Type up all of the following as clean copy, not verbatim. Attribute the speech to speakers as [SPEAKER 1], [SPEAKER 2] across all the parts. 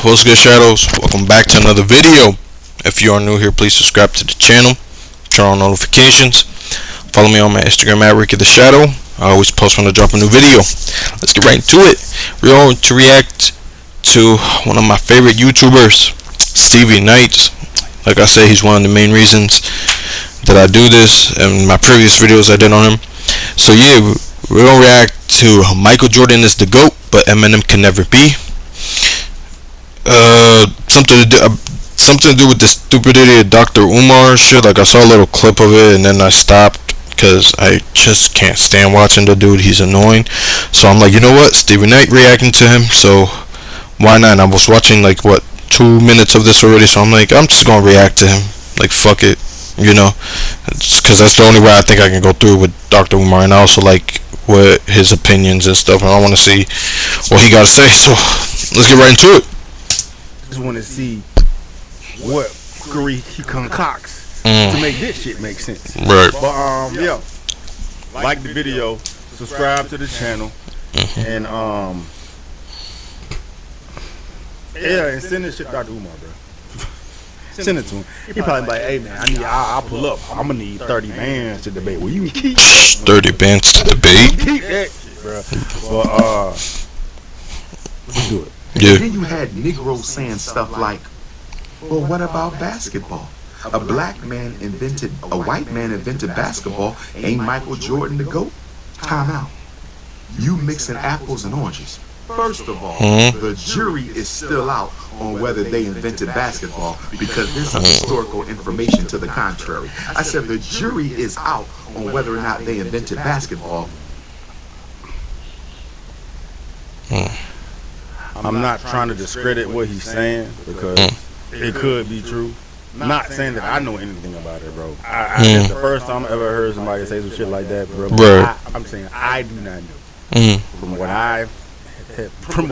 [SPEAKER 1] What's good, Shadows? Welcome back to another video. If you are new here, please subscribe to the channel, turn on notifications, follow me on my Instagram at Ricky the Shadow. I always post when I drop a new video. Let's get right into it. We're going to react to one of my favorite YouTubers, Stevie Knights. Like I said, he's one of the main reasons that I do this, and my previous videos I did on him. So yeah, we're going to react to Michael Jordan is the GOAT, but Eminem can never be. Something to do with the stupid idiot Dr. Umar shit. Like, I saw a little clip of it and then I stopped because I just can't stand watching the dude. He's annoying. So I'm like, you know what, Stevie Knight reacting to him, so why not? And I was watching like 2 minutes of this already, so I'm like, I'm just gonna react to him. Like, fuck it, you know, because that's the only way I think I can go through with Dr. Umar. And I also like what his opinions and stuff, and I want to see what he got to say. So let's get right into it.
[SPEAKER 2] Just want to see what fuckery he concocts to make this shit make sense.
[SPEAKER 1] Right.
[SPEAKER 2] But yeah, like the video, subscribe to the channel, and yeah, and send this shit to Dr. Umar, bro. Send it to him. He probably be like, hey man, I'll pull up. I'm gonna need 30 bands to debate. Well, you can keep
[SPEAKER 1] 30 bands to debate.
[SPEAKER 2] Keep that shit, bro. But let's do it.
[SPEAKER 1] Yeah.
[SPEAKER 3] And then you had Negroes saying stuff like, well, what about basketball? A white man invented basketball. Ain't Michael Jordan the GOAT? Time out. You mixing apples and oranges. First of all, the jury is still out on whether they invented basketball because there's some historical information to the contrary. I said the jury is out on whether or not they invented basketball.
[SPEAKER 2] I'm not trying to discredit what he's saying because it could be true. Not saying that I know anything about it, bro. It's the first time I ever heard somebody say some shit like that, bro. I'm saying I do not know. From what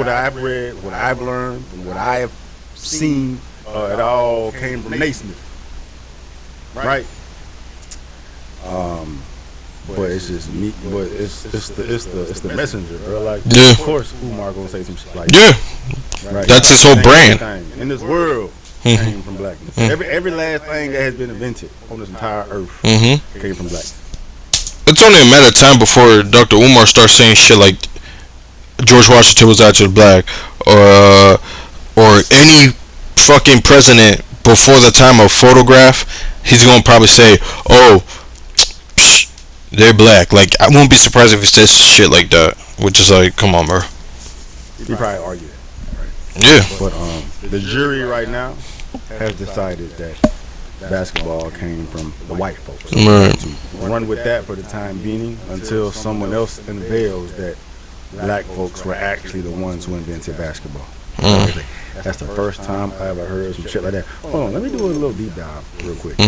[SPEAKER 2] I've read, what I've learned, from what I have seen, it all came from Naismith, right? But it's just me. But it's the messenger, bro. Like, of course, Umar gonna say some shit like that. Right? That's
[SPEAKER 1] his whole brand.
[SPEAKER 2] In this world, came from blackness. Every last thing that has been invented on this entire earth came from blackness.
[SPEAKER 1] It's only a matter of time before Dr. Umar starts saying shit like George Washington was actually black, or any fucking president before the time of photograph. He's gonna probably say, "Oh, they're black." Like, I won't be surprised if he says shit like that. Which is like, come on, bro.
[SPEAKER 2] He probably argue that. Right?
[SPEAKER 1] Yeah.
[SPEAKER 2] But the jury right now has decided that basketball came from the white folks.
[SPEAKER 1] Right.
[SPEAKER 2] To run with that for the time being until someone else unveils that black folks were actually the ones who invented basketball. That's the first time I ever heard some shit like that. Hold on, let me do a little deep dive real quick.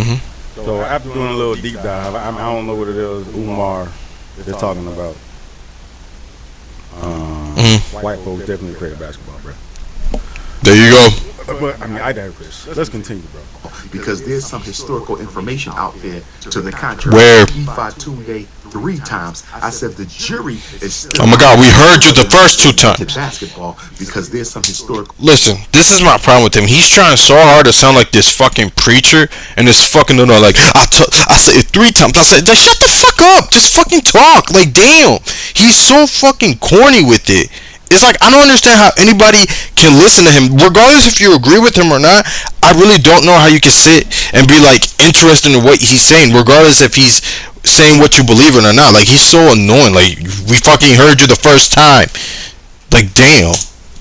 [SPEAKER 2] So after doing a little deep dive, I don't know what it is Umar they're talking about. White folks definitely created basketball, bro.
[SPEAKER 1] There you go.
[SPEAKER 2] But I mean, I digress. Let's continue, bro.
[SPEAKER 3] Because there's some historical information out there to the contrary.
[SPEAKER 1] Where?
[SPEAKER 3] Tunde 3 times. I said the jury is still.
[SPEAKER 1] Oh my God, we heard you the first 2 times.
[SPEAKER 3] Basketball because there's some historical.
[SPEAKER 1] Listen, this is my problem with him. He's trying so hard to sound like this fucking preacher and this fucking like I said it 3 times. I said, shut the fuck up. Just fucking talk. Like, damn. He's so fucking corny with it. It's like, I don't understand how anybody can listen to him, regardless if you agree with him or not. I really don't know how you can sit and be like interested in what he's saying, regardless if he's saying what you believe in or not. Like, he's so annoying. Like, we fucking heard you the first time. Like, damn.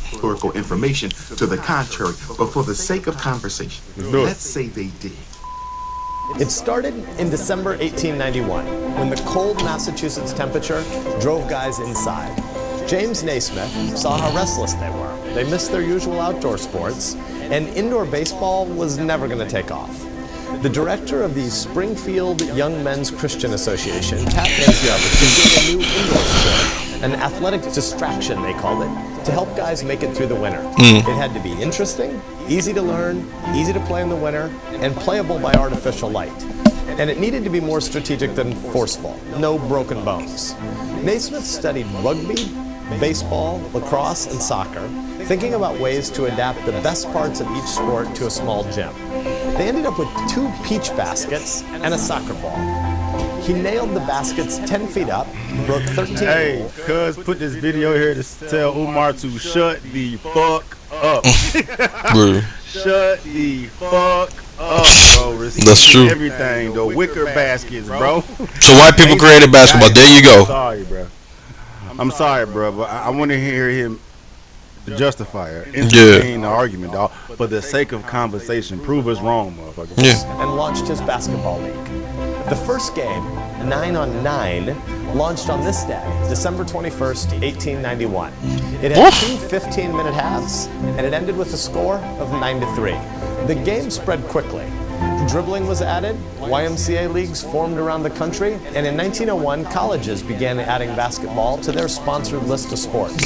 [SPEAKER 3] Historical information to the contrary, but for the sake of conversation, let's say they did.
[SPEAKER 4] It started in December 1891 when the cold Massachusetts temperature drove guys inside. James Naismith saw how restless they were. They missed their usual outdoor sports, and indoor baseball was never going to take off. The director of the Springfield Young Men's Christian Association tapped Naismith to give a new indoor sport, an athletic distraction they called it, to help guys make it through the winter. It had to be interesting, easy to learn, easy to play in the winter, and playable by artificial light. And it needed to be more strategic than forceful, no broken bones. Naismith studied rugby, baseball, lacrosse, and soccer, thinking about ways to adapt the best parts of each sport to a small gym. They ended up with 2 peach baskets and a soccer ball. He nailed the baskets 10 feet up, broke 13.
[SPEAKER 2] Hey, cuz put this video here to tell Umar to shut the fuck up. Shut the fuck up, bro.
[SPEAKER 1] That's true.
[SPEAKER 2] Everything, the wicker baskets, bro.
[SPEAKER 1] So white people created basketball. There you go.
[SPEAKER 2] I'm sorry, bro, but I want to hear him justify it, entertain the argument, dog. For the sake of conversation, prove us wrong, motherfucker.
[SPEAKER 1] Yeah.
[SPEAKER 4] And launched his basketball league. The first game, 9-on-9, launched on this day, December 21st, 1891. It had 2 15-minute halves, and it ended with a score of 9-3. The game spread quickly. Dribbling was added, YMCA leagues formed around the country, and in 1901, colleges began adding basketball to their sponsored list of sports.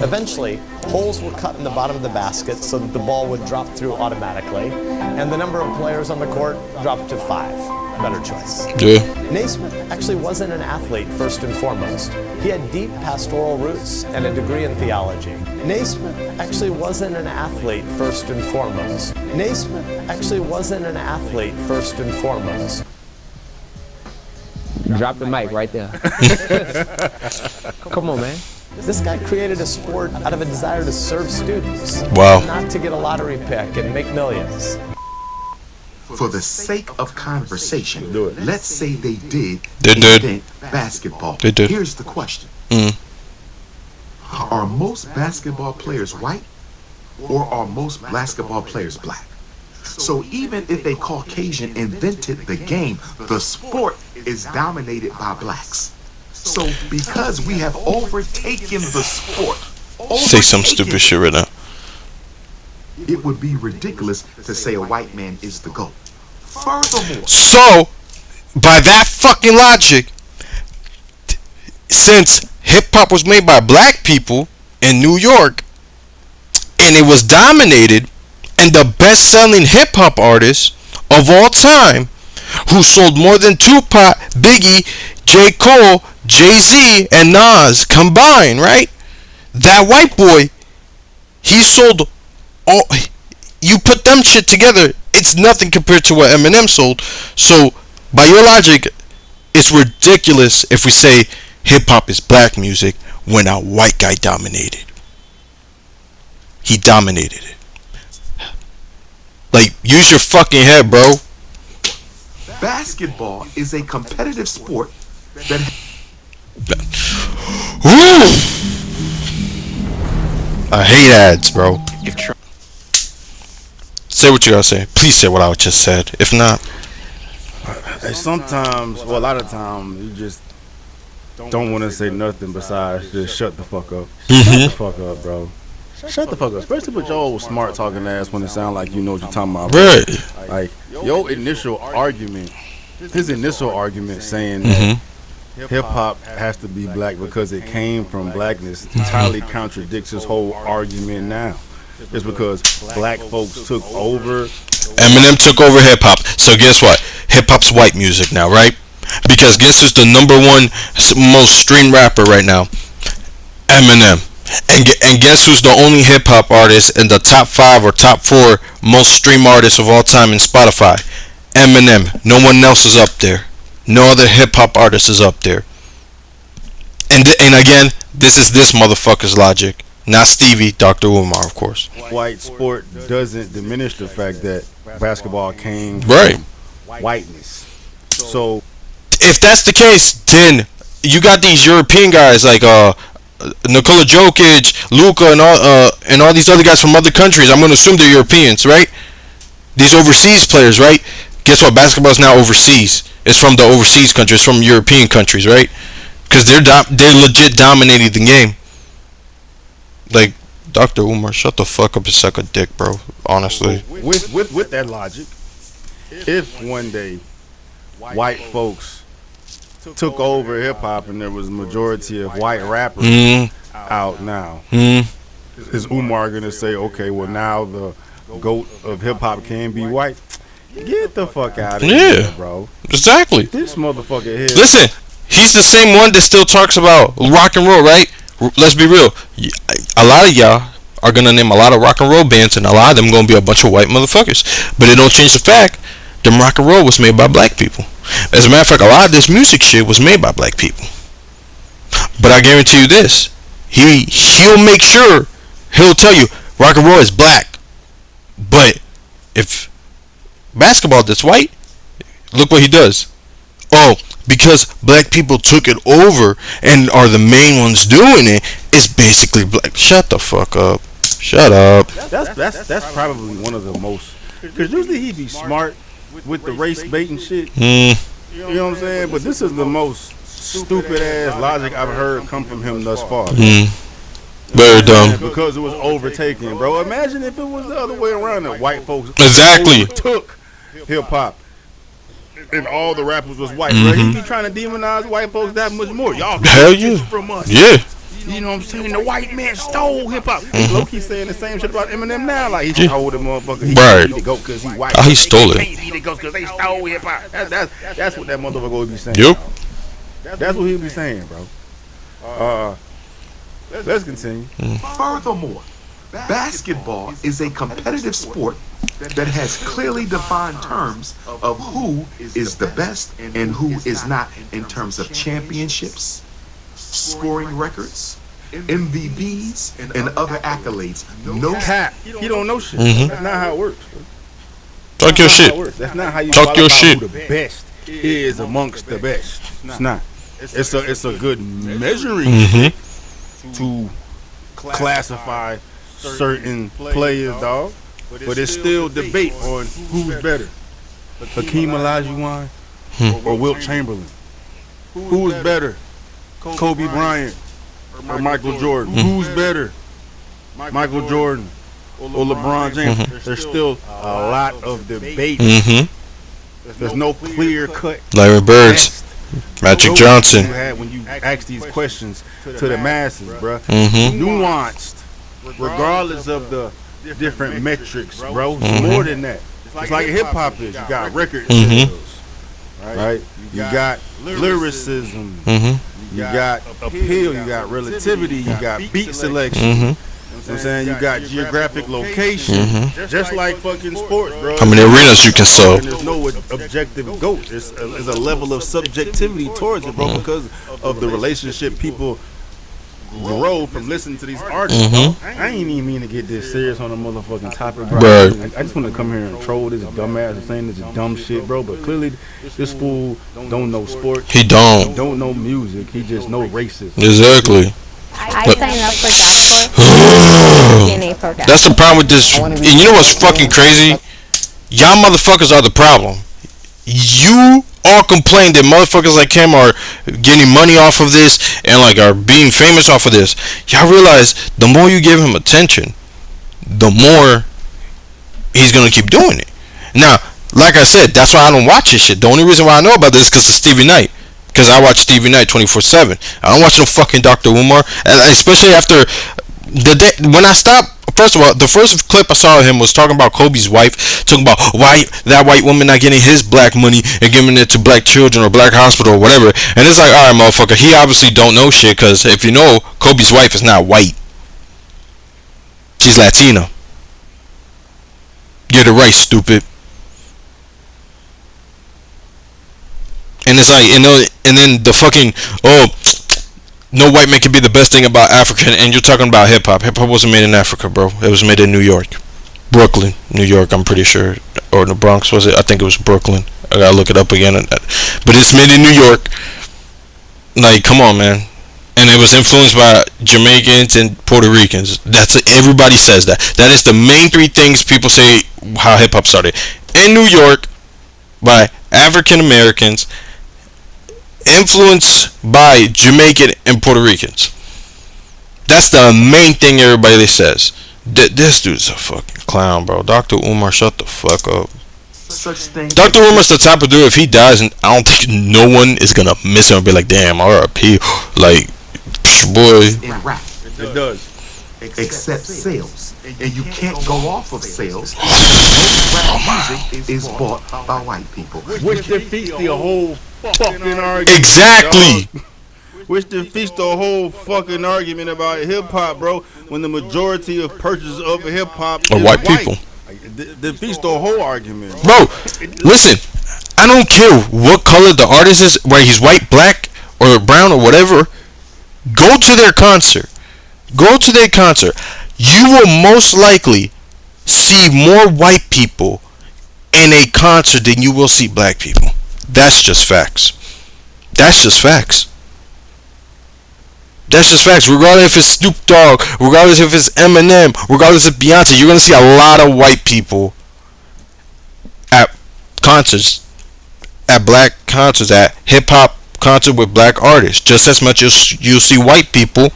[SPEAKER 4] Eventually, holes were cut in the bottom of the basket so that the ball would drop through automatically, and the number of players on the court dropped to 5. Better choice.
[SPEAKER 1] Yeah.
[SPEAKER 4] Naismith actually wasn't an athlete first and foremost. He had deep pastoral roots and a degree in theology. Naismith actually wasn't an athlete first and foremost. Naismith actually wasn't an athlete first and foremost.
[SPEAKER 5] Drop the mic right there. Come on, man.
[SPEAKER 4] This guy created a sport out of a desire to serve students.
[SPEAKER 1] Wow.
[SPEAKER 4] Not to get a lottery pick and make millions.
[SPEAKER 3] For the sake of conversation, let's say they did
[SPEAKER 1] They did.
[SPEAKER 3] invent basketball.
[SPEAKER 1] They did.
[SPEAKER 3] Here's the question. Are most basketball players white, or are most basketball players black? So even if a Caucasian invented the game, the sport is dominated by blacks. So because we have overtaken the sport,
[SPEAKER 1] Say some stupid shit right now.
[SPEAKER 3] it would be ridiculous to say a white man is the GOAT. Furthermore,
[SPEAKER 1] So, by that fucking logic, since hip hop was made by black people in New York, and it was dominated, and the best selling hip hop artist of all time, who sold more than Tupac, Biggie, J. Cole, Jay-Z, and Nas combined, right? That white boy, he sold all. You put them shit together, it's nothing compared to what Eminem sold. So, by your logic, it's ridiculous if we say hip hop is black music when a white guy dominated. He dominated it. Like, use your fucking head, bro.
[SPEAKER 3] basketball is a competitive sport that
[SPEAKER 1] I hate ads, bro. Say what you gotta say. Please say what I just said. If not,
[SPEAKER 2] sometimes, well, a lot of times, you just don't want to say nothing besides just shut the fuck up. Shut the fuck up, bro. Shut the fuck up. Especially with your old smart talking ass when it sound like you know what you're talking about. Bro.
[SPEAKER 1] right?
[SPEAKER 2] Like, your initial argument, his initial argument saying that hip hop has to be black because it came from blackness entirely contradicts his whole argument now. It's because black folks took over.
[SPEAKER 1] Eminem took over hip hop. So guess what? Hip hop's white music now, right? Because guess who's the number one most streamed rapper right now? Eminem. And guess who's the only hip hop artist in the top 5 or top 4 most streamed artists of all time in Spotify? Eminem. No one else is up there. No other hip hop artist is up there. And again, this is this motherfucker's logic. Not Stevie, Dr. Umar, of course.
[SPEAKER 2] White sport doesn't diminish the fact that basketball came
[SPEAKER 1] Right.
[SPEAKER 2] from whiteness. So
[SPEAKER 1] If that's the case, then you got these European guys like Nikola Jokic, Luka, and all these other guys from other countries. I'm gonna assume they're Europeans, right? These overseas players, right? Guess what? Basketball is now overseas. It's from the overseas countries, from European countries, right? Because they're legit dominating the game. Like, Dr. Umar, shut the fuck up and suck a dick, bro. Honestly.
[SPEAKER 2] with that logic, if one day white folks took over hip hop and there was a majority of white rappers out now, is Umar gonna say, okay, well now the GOAT of hip hop can be white? Get the fuck out of here, bro.
[SPEAKER 1] Exactly.
[SPEAKER 2] This motherfucker here.
[SPEAKER 1] Listen, he's the same one that still talks about rock and roll, right? Let's be real. A lot of y'all are gonna name a lot of rock and roll bands, and a lot of them gonna be a bunch of white motherfuckers. But it don't change the fact them rock and roll was made by black people. As a matter of fact, a lot of this music shit was made by black people. But I guarantee you this: he'll make sure he'll tell you rock and roll is black. But if basketball that's white, look what he does. Oh, because black people took it over and are the main ones doing it, it's basically black. Shut the fuck up. Shut up.
[SPEAKER 2] That's probably one of the most. Because usually he be smart with the race bait and shit.
[SPEAKER 1] Mm.
[SPEAKER 2] You know what I'm saying? But this is the most stupid ass logic I've heard come from him thus far.
[SPEAKER 1] Mm. Very dumb.
[SPEAKER 2] Because it was overtaken, bro. Imagine if it was the other way around, that white folks
[SPEAKER 1] Exactly
[SPEAKER 2] took hip hop and all the rappers was white.
[SPEAKER 1] Mm-hmm.
[SPEAKER 2] Bro, he be trying to demonize white folks that much more. Y'all
[SPEAKER 1] hell
[SPEAKER 2] get
[SPEAKER 1] yeah.
[SPEAKER 2] this from us.
[SPEAKER 1] Yeah.
[SPEAKER 2] You know what I'm saying? The white man stole hip hop. Low-key saying the same shit about Eminem now. Like, he stole the motherfucker. He
[SPEAKER 1] Right.
[SPEAKER 2] can't go because he white.
[SPEAKER 1] Oh, he stole it.
[SPEAKER 2] They can't eat because they stole hip hop. That's what that motherfucker would be saying.
[SPEAKER 1] Yep.
[SPEAKER 2] That's what he'd be saying, bro. Let's continue.
[SPEAKER 3] Furthermore, basketball is a competitive sport that has clearly defined terms of who is the best and who is not in terms of championships, scoring records, MVPs, and other accolades. No
[SPEAKER 2] Cap. He don't know shit. That's not how it works. Bro.
[SPEAKER 1] Talk your shit.
[SPEAKER 2] That's not how you
[SPEAKER 1] Talk your
[SPEAKER 2] qualify
[SPEAKER 1] shit.
[SPEAKER 2] who the best is amongst the best. It's not. It's a good measuring to classify certain players, dog. But it's still debate on who's better, Hakeem Olajuwon or Wilt Chamberlain. Who's better, Kobe Bryant or Michael Jordan? Who's better, Michael Jordan or LeBron James? There's still a lot of debate. There's no clear cut.
[SPEAKER 1] Larry Birds, Magic Johnson.
[SPEAKER 2] You had when you ask these questions to the masses, bruh. Nuanced, regardless of the different metrics, bro. It's more than that. It's like hip hop is. You got record sales, right? You got lyricism. You got appeal. You got relativity. You got beat selection. You know what I'm saying? You got geographic location. Just like fucking sports, bro.
[SPEAKER 1] How many arenas you can sell?
[SPEAKER 2] There's no objective GOAT. There's a level of subjectivity towards it, bro, because of the relationship people grow from listening to these artists. I ain't even mean to get this serious on a motherfucking topic, bro.
[SPEAKER 1] Right.
[SPEAKER 2] I just want to come here and troll this dumbass and saying this dumb shit, bro. But clearly, this fool don't know sports.
[SPEAKER 1] He don't.
[SPEAKER 2] Don't know music. He just know racism.
[SPEAKER 1] Exactly.
[SPEAKER 5] I signed up for that DNA program.
[SPEAKER 1] That's the problem with this. And you know what's fucking crazy? Y'all motherfuckers are the problem. You all complain that motherfuckers like him are getting money off of this and like are being famous off of this. Y'all realize the more you give him attention, the more he's gonna keep doing it. Now, like I said, that's why I don't watch this shit. The only reason why I know about this is because of Stevie Knight. Because I watch Stevie Knight 24/7. I don't watch no fucking Dr. Umar, especially after the day when I stopped. First of all, the first clip I saw of him was talking about Kobe's wife, talking about why that white woman not getting his black money and giving it to black children or black hospital or whatever. And it's like, all right, motherfucker, he obviously don't know shit, because if you know, Kobe's wife is not white. She's Latina. Get it right, stupid. And it's like, you know, and then the fucking, no white man can be the best thing about Africa, and you're talking about hip hop. Hip hop wasn't made in Africa, bro. It was made in New York, Brooklyn, New York. I'm pretty sure, or the Bronx, was it? I think it was Brooklyn. I gotta look it up again. But it's made in New York. Like, come on, man. And it was influenced by Jamaicans and Puerto Ricans. That's everybody says that. That is the main three things people say how hip hop started in New York by African Americans, influenced by Jamaican and Puerto Ricans. That's the main thing everybody says. This dude's a fucking clown, bro. Dr. Umar, shut the fuck up. Dr. Umar's the type of dude, if he dies, and I don't think no one is gonna miss him and be like, damn, R.I.P. Like, boy.
[SPEAKER 3] In rap,
[SPEAKER 2] It does.
[SPEAKER 3] except sales, and you can't go off of sales. Most rap music is bought by white people.
[SPEAKER 2] Which defeats the whole fucking argument.
[SPEAKER 1] Exactly.
[SPEAKER 2] which defeats the whole fucking argument about hip hop, bro. When the majority of purchasers of hip hop
[SPEAKER 1] Or white people.
[SPEAKER 2] Defeats the whole argument,
[SPEAKER 1] bro. Listen, I don't care what color the artist is, whether he's white, black, or brown, or whatever. Go to their concert. Go to their concert. You will most likely see more white people in a concert than you will see black people. That's just facts. That's just facts. That's just facts. Regardless if it's Snoop Dogg, regardless if it's Eminem, regardless if Beyonce, you're gonna see a lot of white people at concerts, at black concerts, at hip hop concert with black artists, just as much as you'll see white people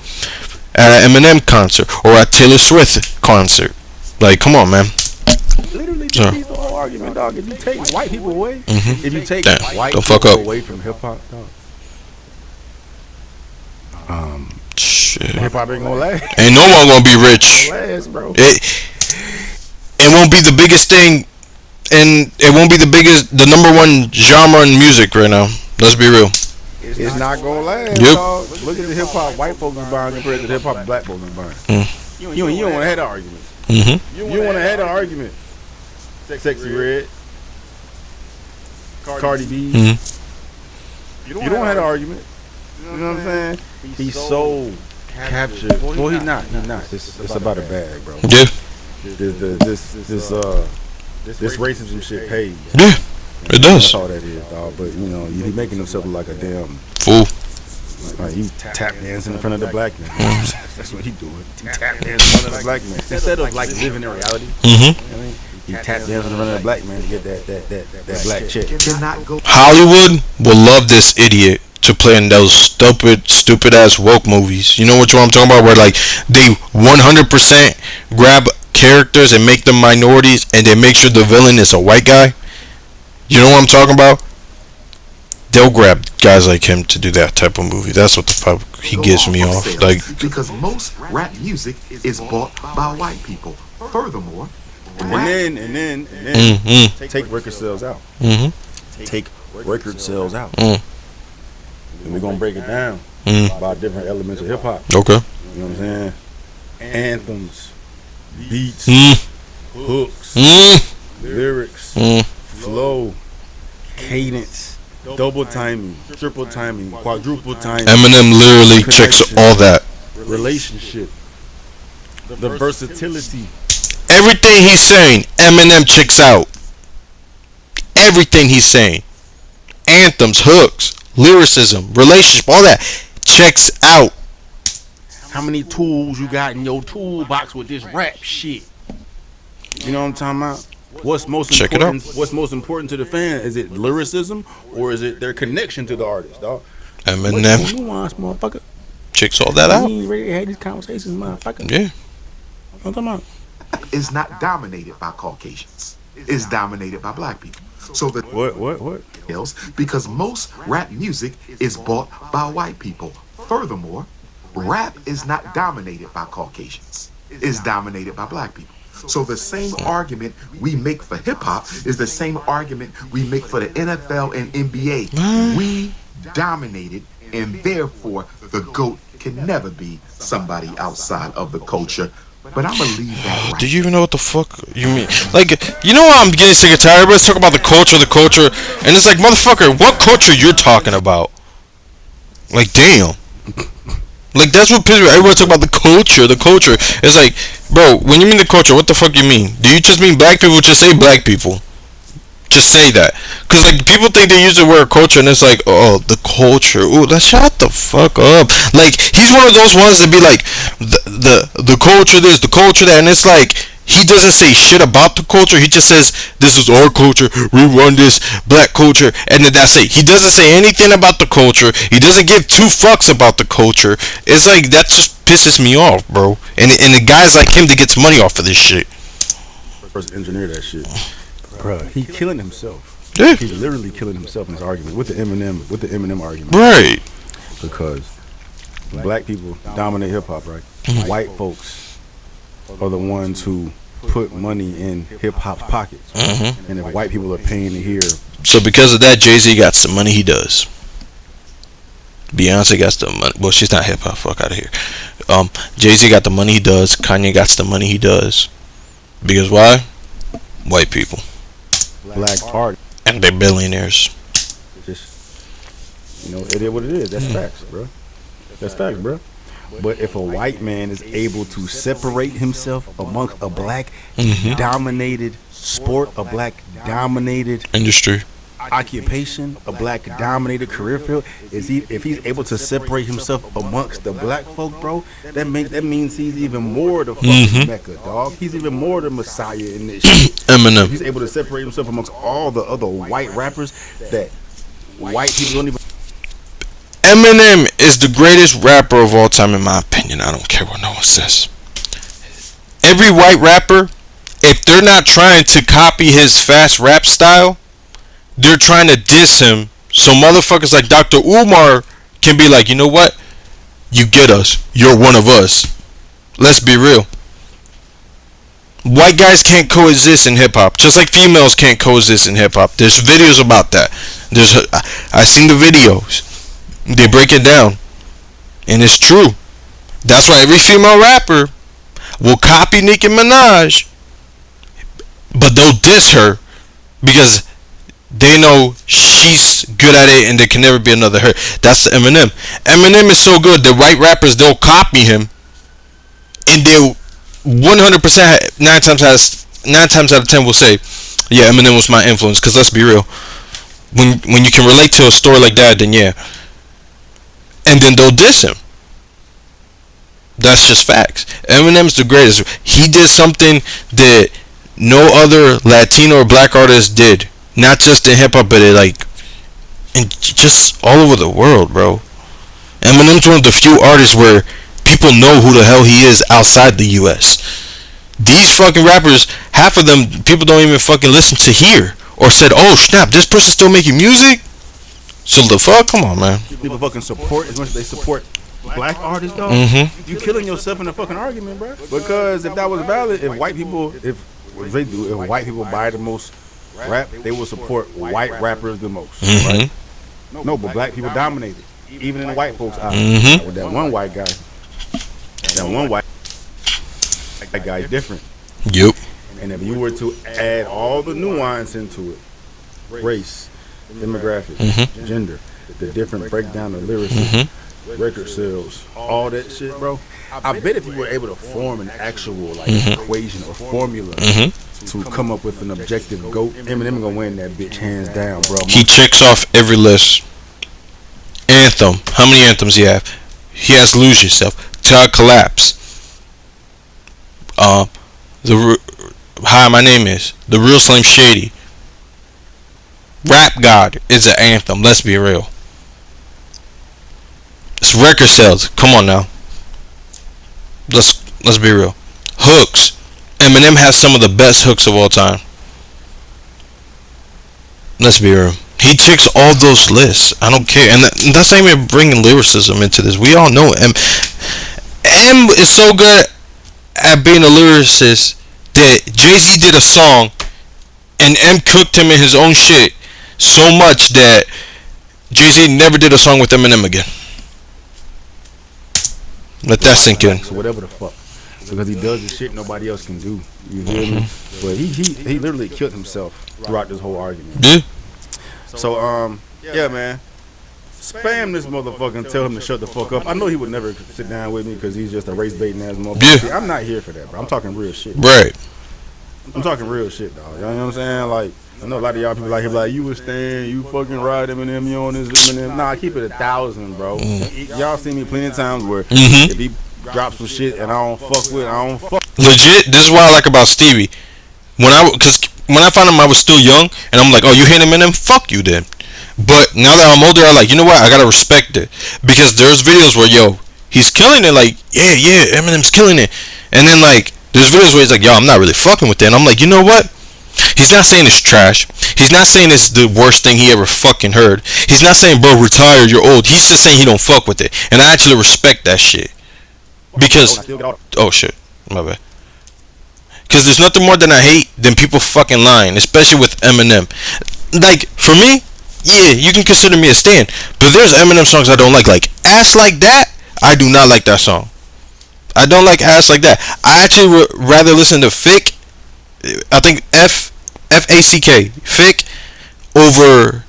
[SPEAKER 1] at an Eminem concert or at Taylor Swift concert. Like, come on, man.
[SPEAKER 2] Literally, the whole argument, dog. If you take white people away, if you take white
[SPEAKER 1] don't
[SPEAKER 2] people
[SPEAKER 1] fuck up.
[SPEAKER 2] away from hip hop, dog.
[SPEAKER 1] Shit.
[SPEAKER 2] Hip hop ain't gonna last.
[SPEAKER 1] Ain't no one gonna be rich.
[SPEAKER 2] Last, bro.
[SPEAKER 1] It won't be the biggest thing, and it won't be the number one genre in music right now. Let's be real.
[SPEAKER 2] It's not gonna last.
[SPEAKER 1] Yep.
[SPEAKER 2] Dog. Look at the hip hop white folks is buying compared to the hip hop black folks is buying. You don't want to have the argument. You don't want to have the argument. Sexy Red, Cardi B. You don't have the argument. You know what I'm saying? He's so captured. Well, he's not. He's not. It's about a bag, bro.
[SPEAKER 1] Yeah.
[SPEAKER 2] This racism shit pays.
[SPEAKER 1] Yeah. It does.
[SPEAKER 2] That's all that is, dog. But you know, he making himself look like a damn
[SPEAKER 1] fool.
[SPEAKER 2] Like he tap dancing in front of the black man. That's what he doing. He tap dancing in front of the black man instead of like living in reality. You know what I mean? He tap dancing in front of the black man to get that black check.
[SPEAKER 1] Hollywood will love this idiot to play in those stupid ass woke movies. You know what I'm talking about? Where like they 100% grab characters and make them minorities, and they make sure the villain is a white guy. You know what I'm talking about? They'll grab guys like him to do that type of movie. That's what the fuck he gives me off. Like,
[SPEAKER 3] because most rap music is bought by white people. Furthermore,
[SPEAKER 2] and then take record sales out. Take record sales out. And we're gonna break it down by different elements of hip hop.
[SPEAKER 1] Okay.
[SPEAKER 2] You know what I'm saying? Anthems, beats, hooks, lyrics, flow, cadence, double timing, triple timing, quadruple timing.
[SPEAKER 1] Eminem literally checks all that.
[SPEAKER 2] Relationship, the versatility.
[SPEAKER 1] Everything he's saying, Eminem checks out. Everything he's saying. Anthems, hooks, lyricism, relationship, all that checks out.
[SPEAKER 2] How many tools you got in your toolbox with this rap shit? You know what I'm talking about? What's most important? What's most important to the fan? Is it lyricism or is it their connection to the artist, dog?
[SPEAKER 1] Eminem
[SPEAKER 2] nuance, motherfucker.
[SPEAKER 1] checks all that out.
[SPEAKER 2] We ain't ready to have these conversations, motherfucker.
[SPEAKER 1] Yeah.
[SPEAKER 2] What I'm talking about?
[SPEAKER 3] Is not dominated by Caucasians. It's dominated by black people. So the
[SPEAKER 2] What?
[SPEAKER 3] else because most rap music is bought by white people. Furthermore, rap is not dominated by Caucasians. It's dominated by black people. So the same argument we make for hip hop is the same argument we make for the NFL and NBA. We dominated, and therefore the GOAT can never be somebody outside of the culture. But I'm gonna leave that right.
[SPEAKER 1] Do you even know what the fuck you mean? Like, you know what I'm getting sick and tired? Everybody's talking about the culture, and it's like, motherfucker, what culture you're talking about? Like, damn. Like, that's what pisses me. Everybody talking about the culture. It's like, bro, when you mean the culture, what the fuck you mean? Do you just mean black people? Just say black people. Just say that. Because, like, people think they use the word culture, and it's like, oh, the culture. Ooh, shut the fuck up. Like, he's one of those ones that be like, the culture this, the culture that, and it's like, he doesn't say shit about the culture. He just says, this is our culture, we run this, black culture, and then that's it. He doesn't say anything about the culture. He doesn't give two fucks about the culture. It's like, that just pisses me off, bro. And the guys like him that gets money off of this shit.
[SPEAKER 2] First engineer that shit. Bruh, he killing himself.
[SPEAKER 1] Yeah.
[SPEAKER 2] He's literally killing himself in his argument with the Eminem argument.
[SPEAKER 1] Right.
[SPEAKER 2] Because black people dominate hip hop, right? White folks are the ones who put money in hip hop's pockets. And if white people are paying to hear,
[SPEAKER 1] so because of that, Jay-Z got some money. He does. Beyonce got the money. Well, she's not hip hop. Fuck out of here. Jay-Z got the money he does. Kanye got the money he does. Because why? White people.
[SPEAKER 2] Black art.
[SPEAKER 1] And they're billionaires.
[SPEAKER 2] Just, it is what it is. That's facts, bro. That's facts, bro. But if a white man is able to separate himself amongst a black dominated sport, a black dominated
[SPEAKER 1] industry,
[SPEAKER 2] occupation, a black dominated career field, if he's able to separate himself amongst the black folk, bro, that means he's even more the fucking Mecca, dog. He's even more the Messiah in this shit.
[SPEAKER 1] Eminem.
[SPEAKER 2] He's able to separate himself amongst all the other white rappers that white people don't even.
[SPEAKER 1] Eminem is the greatest rapper of all time, in my opinion. I don't care what no one says. Every white rapper, if they're not trying to copy his fast rap style, they're trying to diss him. So motherfuckers like Dr. Umar can be like, you know what? You get us. You're one of us. Let's be real. White guys can't coexist in hip hop, just like females can't coexist in hip hop. There's videos about that. I seen the videos. They break it down, and it's true. That's why every female rapper will copy Nicki Minaj, but they'll diss her because they know she's good at it and there can never be another her. That's Eminem. Eminem is so good that white rappers, they'll copy him, and they'll 100% 9 times out of 10 will say, yeah, Eminem was my influence. Because let's be real, when you can relate to a story like that, then yeah. And then they'll diss him. That's just facts. Eminem's the greatest. He did something that no other Latino or black artist did. Not just in hip hop, but and just all over the world, bro. Eminem's one of the few artists where people know who the hell he is outside the US. These fucking rappers, half of them, people don't even fucking listen to hear. Or said, oh snap, this person's still making music? So the fuck? Come on, man.
[SPEAKER 2] People fucking support as much as they support black artists, dog. You killing yourself in a fucking argument, bro. Because if that was valid, if white people buy the most rap, they will support white rappers the most. Right? No, but black people dominated, even in the white folks' eyes. With that one white guy, that guy is different.
[SPEAKER 1] Yep.
[SPEAKER 2] And if you were to add all the nuance into it, race, demographics, gender, the different breakdown of lyrics, record sales, all that shit, bro. I bet if you were able to form an actual equation or formula to come up with an objective GOAT, Eminem gonna win that bitch hands down, bro.
[SPEAKER 1] He checks off every list. Anthem. How many anthems he have? He has Lose Yourself. Till I Collapse. Hi, my name is The Real Slim Shady. Rap God is an anthem. Let's be real. It's record sales. Come on now. Let's be real. Hooks. Eminem has some of the best hooks of all time. Let's be real. He ticks all those lists. I don't care. And that's not even bringing lyricism into this. We all know M is so good at being a lyricist that Jay-Z did a song and M cooked him in his own shit so much that Jay-Z never did a song with Eminem again. Let that sink in.
[SPEAKER 2] So whatever the fuck. Because he does the shit nobody else can do. You hear me? But he literally killed himself throughout this whole argument.
[SPEAKER 1] Yeah.
[SPEAKER 2] So yeah, man. Spam this motherfucker and tell him to shut the fuck up. I know he would never sit down with me because he's just a race baiting ass motherfucker.
[SPEAKER 1] Yeah.
[SPEAKER 2] See, I'm not here for that, bro. I'm talking real shit.
[SPEAKER 1] Right.
[SPEAKER 2] I'm talking real shit, dog. You know what I'm saying? Like, I know a lot of y'all people like him, like, you was staying, you fucking ride Eminem, you on this Eminem. Nah, I keep it 1,000, bro. Y'all seen me plenty of times where if he drops some shit and I don't fuck with it, I don't fuck.
[SPEAKER 1] Legit, this is what I like about Stevie. Because when I found him, I was still young, and I'm like, oh, you hate Eminem? Fuck you then. But now that I'm older, I'm like, you know what? I gotta respect it. Because there's videos where, yo, he's killing it, like, yeah, Eminem's killing it. And then, like, there's videos where he's like, yo, I'm not really fucking with it. And I'm like, you know what? He's not saying it's trash. He's not saying it's the worst thing he ever fucking heard. He's not saying, bro, retire, you're old. He's just saying he don't fuck with it. And I actually respect that shit. Because, oh shit, my bad. Because there's nothing more than I hate than people fucking lying, especially with Eminem. Like, for me, yeah, you can consider me a stan. But there's Eminem songs I don't like. Like Ass Like That, I do not like that song. I don't like Ass Like That. I actually would rather listen to Fick. I think Fack Fick over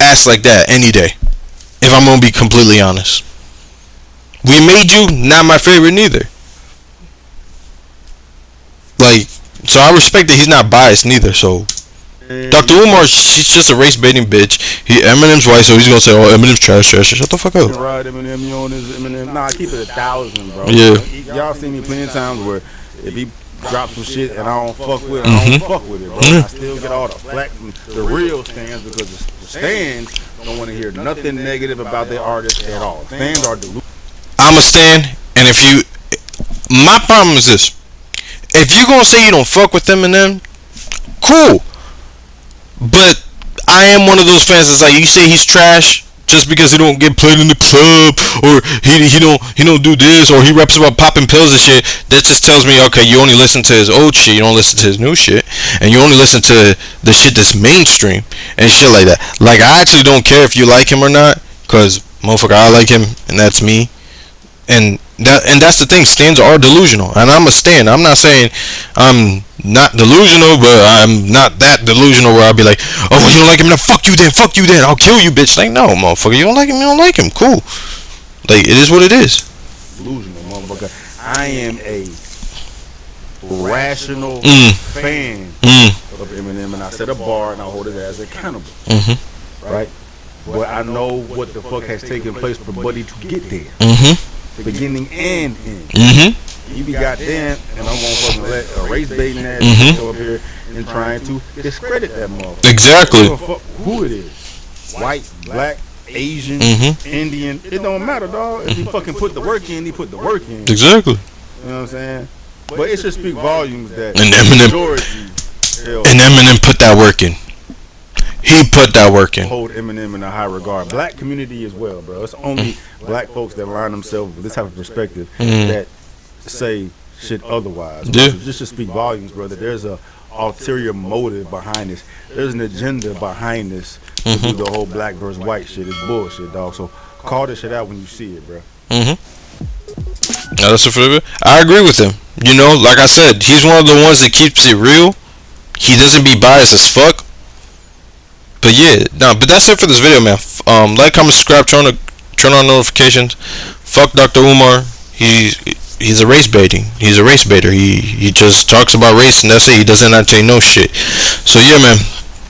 [SPEAKER 1] Ass Like That any day. If I'm gonna be completely honest. We Made You, not my favorite neither. Like, so I respect that he's not biased neither. So Dr. Umar, she's just a race baiting bitch. Eminem's white, so he's gonna say, "Oh, Eminem's trash, trash." Shut the fuck up.
[SPEAKER 2] Right, Eminem, you on this Eminem? Nah, I keep it 1,000, bro.
[SPEAKER 1] Yeah.
[SPEAKER 2] Y'all seen me plenty of times where if he drops some shit and I don't fuck with it, I don't fuck with it, bro. I still get all the flack from the real stands because the stands don't want to hear nothing negative about their artist at all. Stands are delusional.
[SPEAKER 1] I'm a stan, and if you, my problem is this: if you gonna say you don't fuck with Eminem, cool. But I am one of those fans that's like, you say he's trash just because he don't get played in the club, or he don't do this, or he raps about popping pills and shit. That just tells me, okay, you only listen to his old shit, you don't listen to his new shit, and you only listen to the shit that's mainstream and shit like that. Like, I actually don't care if you like him or not, cause motherfucker, I like him, and that's me. And that's the thing. Stans are delusional, and I'm a stan. I'm not saying I'm not delusional, but I'm not that delusional where I'll be like, oh, you don't like him, now fuck you then, I'll kill you, bitch. Like, no, motherfucker, you don't like him, cool. Like, it is what it is.
[SPEAKER 2] Delusional, motherfucker. I am a rational fan of Eminem, and I set a bar and I hold it as accountable. Right? But I know what the fuck has taken place for Buddy to get there. Beginning and end. You be goddamn, and I'm gonna fucking let a race baiting ass go up here and trying to discredit that motherfucker.
[SPEAKER 1] Exactly.
[SPEAKER 2] Who it is, white, black, Asian, Indian, it don't matter, dog. If he fucking put the work in, he put the work in.
[SPEAKER 1] Exactly.
[SPEAKER 2] You know what I'm saying? But it should speak volumes that
[SPEAKER 1] And Eminem put that work in. He put that work in.
[SPEAKER 2] Hold Eminem in a high regard. Black community as well, bro. It's only black folks that align themselves with this type of perspective that say shit otherwise.
[SPEAKER 1] Yeah.
[SPEAKER 2] So just to speak volumes, bro, that there's a ulterior motive behind this. There's an agenda behind this to do the whole black versus white shit. It's bullshit, dog. So call this shit out when you see it, bro.
[SPEAKER 1] Now, that's it for the video. I agree with him. You know, like I said, he's one of the ones that keeps it real. He doesn't be biased as fuck. But yeah, no, but that's it for this video, man. Like, comment, subscribe, turn on notifications. Fuck Dr. Umar. He's a race baiting. He's a race baiter. He just talks about race and that's it. He doesn't entertain no shit. So yeah, man,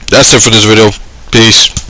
[SPEAKER 1] that's it for this video. Peace.